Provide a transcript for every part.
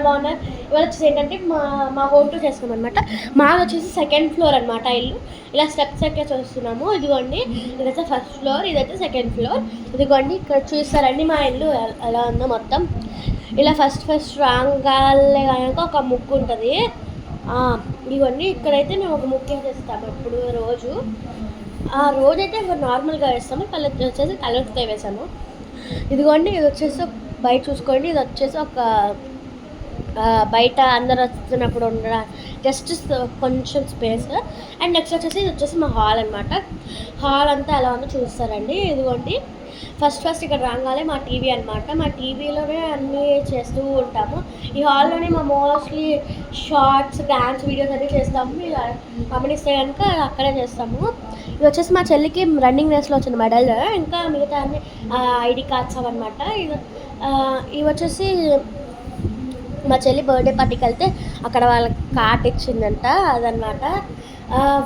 బాగున్నారు. ఇవాళ వచ్చేసి ఏంటంటే మా హోమ్ టూర్ చేస్తున్నాం అనమాట. మాది వచ్చేసి సెకండ్ ఫ్లోర్ అనమాట ఇల్లు. ఇలా స్టెప్స్ ఎక్కే చూస్తున్నాము. ఇదిగోండి ఇదైతే ఫస్ట్ ఫ్లోర్, ఇదైతే సెకండ్ ఫ్లోర్. ఇదిగోండి ఇక్కడ చూస్తారండి మా ఇల్లు ఎలా ఉందో మొత్తం. ఇలా ఫస్ట్ రాగాలే కనుక ఒక ముగ్గు ఉంటుంది. ఇవన్నీ ఇక్కడైతే మేము ఒక ముగ్గు వేసేస్తాము ఎప్పుడు రోజు. ఆ రోజైతే నార్మల్గా వేస్తాము, కలర్ వచ్చేసి కలర్స్తో వేసాము. ఇదిగోండి ఇది వచ్చేసి బయట చూసుకోండి, ఇది వచ్చేసి ఒక బయట అందరు వస్తున్నప్పుడు ఉన్న జస్ట్ కొంచెం స్పేస్. అండ్ నెక్స్ట్ వచ్చేసి ఇది వచ్చేసి మా హాల్ అనమాట. హాల్ అంతా ఎలా ఉందో చూస్తారండి. ఇదిగోండి ఫస్ట్ ఇక్కడ రాగానే మా టీవీ అనమాట. మా టీవీలోనే అన్నీ చేస్తూ ఉంటాము. ఈ హాల్లోనే మా మోస్ట్లీ షార్ట్స్, డ్యాన్స్ వీడియోస్ అన్నీ చేస్తాము. ఇలా గమనిస్తే కనుక అక్కడే చేస్తాము. ఇది వచ్చేసి మా చెల్లికి రన్నింగ్ రేస్లో వచ్చిన మెడల్, ఇంకా మిగతా అన్ని ఐడి కార్డ్స్ అవన్నమాట. ఇవి వచ్చేసి మా చెల్లి బర్త్డే పార్టీకి వెళ్తే అక్కడ వాళ్ళకి కార్డ్ ఇచ్చిందంట, అదనమాట.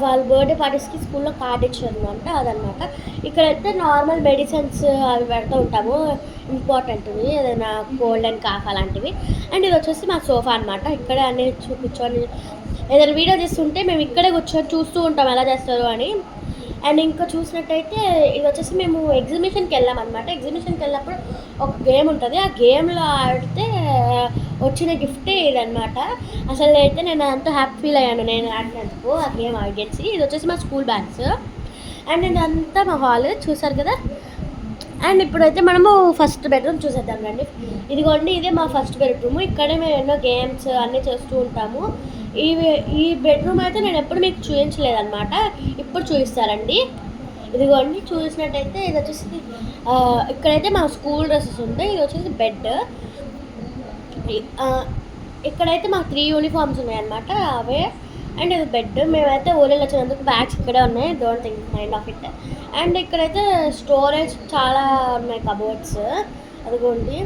వాళ్ళ బర్త్డే పార్టీస్కి స్కూల్లో కార్డ్ ఇచ్చిందంట, అదనమాట. ఇక్కడైతే నార్మల్ మెడిసిన్స్ అవి పెడుతూ ఉంటాము, ఇంపార్టెంట్వి, ఏదైనా కోల్డ్ అండ్ కాఫ్ అలాంటివి. అండ్ ఇది వచ్చేసి మా సోఫా అనమాట. ఇక్కడే అన్నీ కూర్చొని ఏదైనా వీడియో చేస్తుంటే మేము ఇక్కడే కూర్చొని చూస్తూ ఉంటాం ఎలా చేస్తారు అని. అండ్ ఇంకా చూసినట్టయితే ఇది వచ్చేసి మేము ఎగ్జిబిషన్కి వెళ్ళామన్నమాట. ఎగ్జిబిషన్కి వెళ్ళినప్పుడు ఒక గేమ్ ఉంటుంది. ఆ గేమ్లో ఆడితే వచ్చిన గిఫ్టే ఇదనమాట. అసలు అయితే నేను ఎంతో హ్యాపీ ఫీల్ అయ్యాను నేను ఆడినందుకు ఆ గేమ్ ఆడియన్స్. ఇది వచ్చేసి మా స్కూల్ బ్యాగ్స్. అండ్ ఇదంతా మా హాల్ చూసారు కదా. అండ్ ఇప్పుడైతే మనము ఫస్ట్ బెడ్రూమ్ చూసేద్దాం రండి. ఇదిగోండి ఇదే మా ఫస్ట్ బెడ్రూమ్. ఇక్కడే మేము ఎన్నో గేమ్స్ అన్నీ చేస్తూ ఉంటాము. ఈ బెడ్రూమ్ అయితే నేను ఎప్పుడు మీకు చూపించలేదన్నమాట, ఇప్పుడు చూపిస్తారండి. ఇదిగోండి చూసినట్టయితే ఇది వచ్చేసి ఇక్కడైతే మా స్కూల్ డ్రెస్సెస్ ఉంటాయి. ఇది వచ్చేసి బెడ్. ఇక్కడైతే మాకు 3 యూనిఫామ్స్ ఉన్నాయన్నమాట, అవే. అండ్ ఇది బెడ్. మేమైతే ఊళ్ళో వచ్చినందుకు బ్యాగ్స్ ఇక్కడే ఉన్నాయి, don't think mind of it. And ఇక్కడైతే స్టోరేజ్ చాలా ఉన్నాయి, కబోర్డ్స్. అదిగోండి.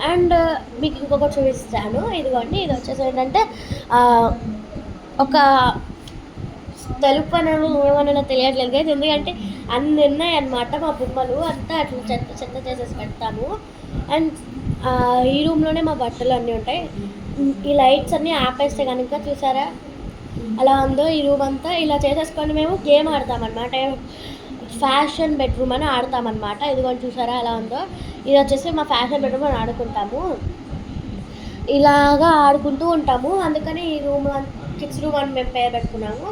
అండ్ మీకు ఇంకొకటి చూపిస్తాను. ఇదిగోండి ఇది వచ్చేసి ఏంటంటే ఒక తెలుపు అనేది ఏమన్నా తెలియట్లేదు కదా, ఎందుకంటే అన్నీ ఉన్నాయి అన్నమాట. మా బొమ్మలు అంతా అట్లా చెత్త చేసేసి పెడతాము. అండ్ ఈ రూమ్లోనే మా బట్టలు అన్నీ ఉంటాయి. ఈ లైట్స్ అన్నీ ఆపేస్తే కనుక చూసారా అలా ఉందో ఈ రూమ్ అంతా. ఇలా చేసేసుకొని మేము గేమ్ ఆడతామన్నమాట, ఫ్యాషన్ బెడ్రూమ్ అని ఆడతామన్నమాట. ఇదిగోండి చూసారా ఎలా ఉందో. ఇది వచ్చేసి మా ఫ్యాషన్ బెడ్రూమ్ అని ఆడుకుంటాము, ఇలాగా ఆడుకుంటూ ఉంటాము. అందుకని ఈ రూమ్ కిడ్స్ రూమ్ అని మేము పేరు పెట్టుకున్నాము.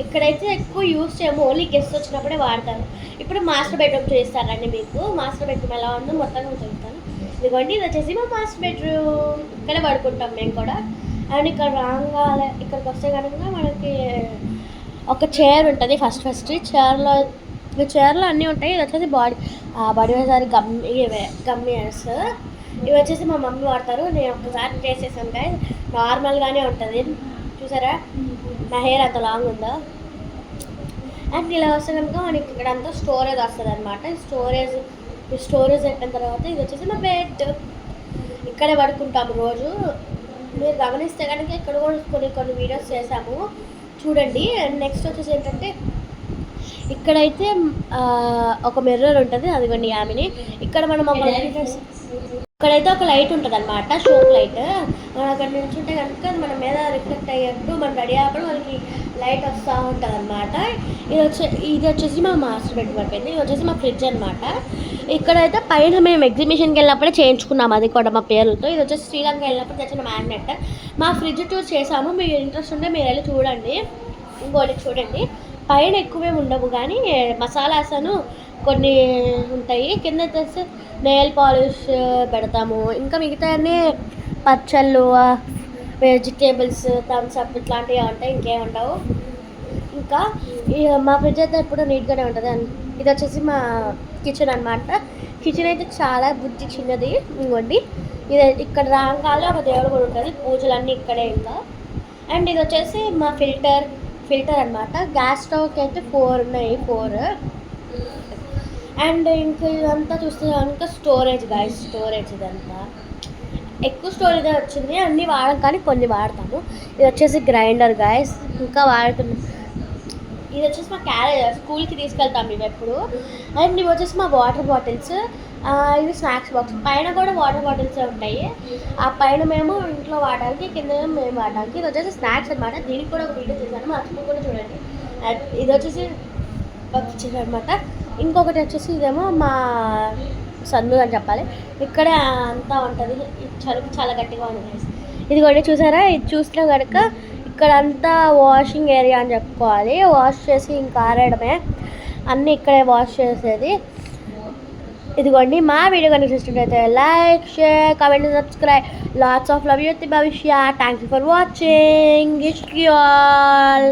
ఇక్కడైతే ఎక్కువ యూజ్ చేయము, ఓన్లీ గెస్ట్ వచ్చినప్పుడే వాడతారు. ఇప్పుడు మాస్టర్ బెడ్రూమ్ చూపిస్తారండి మీకు. మాస్టర్ బెడ్రూమ్ ఎలా ఉందో మొత్తంగా చూపిస్తాను. ఇదిగోండి ఇది వచ్చేసి మా మాస్టర్ బెడ్రూమ్. ఇక్కడే పడుకుంటాం మేము కూడా. అండ్ ఇక్కడ రాగానే ఇక్కడికి వస్తే కనుక మనకి ఒక చైర్ ఉంటుంది. ఫస్ట్ చైర్లో అన్నీ ఉంటాయి. ఇది వచ్చేసి బాడీ వాష్ గమ్మియర్స్. ఇవి వచ్చేసి మా మమ్మీ వాడతారు. నేను ఒకసారి చేసేసాను గాయ, నార్మల్గానే ఉంటుంది. చూసారా నా హెయిర్ అంత లాంగ్ ఉందో. అండ్ ఇలా వస్తే కనుక మనకి ఇక్కడ అంతా స్టోరేజ్ వస్తుంది అనమాట. స్టోరేజ్ అయిపోయిన తర్వాత ఇది వచ్చేసి మా బెడ్. ఇక్కడే పడుకుంటాము రోజు. మీరు గమనిస్తే కనుక ఇక్కడ కూడా కొన్ని వీడియోస్ చేసాము, చూడండి. అండ్ నెక్స్ట్ వచ్చేసి ఏంటంటే ఇక్కడైతే ఒక మిర్రర్ ఉంటుంది, అదిగోండి ఆమెని. ఇక్కడ మనం ఇక్కడైతే ఒక లైట్ ఉంటుంది అనమాట, షోప్ లైట్. మనం అక్కడ నిల్చుంటే కనుక మన మీద రిఫ్లెక్ట్ అయ్యేట్టు మనం రెడీ అయ్యేప్పుడు మనకి లైట్ వస్తూ ఉంటుంది అనమాట. ఇది వచ్చేసి మా మాస్టర్ బెడ్రూమ్ అయిపోయింది. ఇది వచ్చేసి మా ఫ్రిడ్జ్ అనమాట. ఇక్కడైతే పైన మేము ఎగ్జిబిషన్కి వెళ్ళినప్పుడే చేయించుకున్నాము, అది కూడా మా పేర్లతో. ఇది వచ్చేసి శ్రీలంక వెళ్ళినప్పుడు తెచ్చిన మ్యాగ్నెట్. మా ఫ్రిడ్జ్ టూర్ చేసాము, మీకు ఇంట్రెస్ట్ ఉంటే మీరు వెళ్ళి చూడండి. ఇంకోటి చూడండి, పైన ఎక్కువేమి ఉండవు కానీ మసాలాస్ కొన్ని ఉంటాయి. కింద వచ్చేసి నెయిల్ పాలిష్ పెడతాము. ఇంకా మిగతా అన్నీ పచ్చళ్ళు, వెజిటేబుల్స్, థమ్స్అప్ ఇట్లాంటివి ఉంటాయి, ఇంకేం ఉండవు. ఇంకా మా ఫ్రిడ్జ్ అయితే ఎప్పుడు నీట్గానే ఉంటుంది. ఇది వచ్చేసి మా కిచెన్ అనమాట. కిచెన్ అయితే చాలా చిన్నది. ఇంకోండి ఇది ఇక్కడ రాగానే ఒక దేవుడు కూడా ఉంటుంది, పూజలన్నీ ఇక్కడే. ఇంకా అండ్ ఇది వచ్చేసి మా ఫిల్టర్ అనమాట. గ్యాస్ స్టవ్కి అయితే 4 ఉన్నాయి, 4. అండ్ ఇంకా ఇదంతా చూస్తే కనుక స్టోరేజ్ ఇదంతా ఎక్కువ స్టోరేజ్ వచ్చింది. అన్నీ వాడడం కానీ కొన్ని వాడతాము. ఇది వచ్చేసి గ్రైండర్ గాయస్, ఇంకా వాడుతున్నాం. ఇది వచ్చేసి మా క్యారేజ్, స్కూల్కి తీసుకెళ్తాము ఇవి ఎప్పుడు. అండ్ ఇవి వచ్చేసి మా వాటర్ బాటిల్స్. ఇది స్నాక్స్ బాక్స్. పైన కూడా వాటర్ బాటిల్సే ఉంటాయి. ఆ పైన మేము ఇంట్లో వాడడానికి, కింద మేము వాడడానికి. ఇది వచ్చేసి స్నాక్స్ అనమాట. దీనికి కూడా ఒక వీడియో చేశాను, మర్చిపోకుండా చూడండి. ఇది వచ్చేసి వచ్చేసి అనమాట. ఇంకొకటి వచ్చేసి ఇదేమో మా సందు అని చెప్పాలి. ఇక్కడే అంతా ఉంటుంది. చలుపు చాలా గట్టిగా ఉంది. ఇది కూడా చూసారా, ఇది చూసినా కనుక ఇక్కడ అంతా వాషింగ్ ఏరియా అని చెప్పుకోవాలి. వాష్ చేసి ఇంకా ఆరేయడమే, అన్నీ ఇక్కడే వాష్ చేసేది. ఇదిగోండి, మా వీడియో కనుక చూసినట్లయితే like, share, comment, subscribe. Lots of love you Bhavishya. Thank you for watching. Wish you all.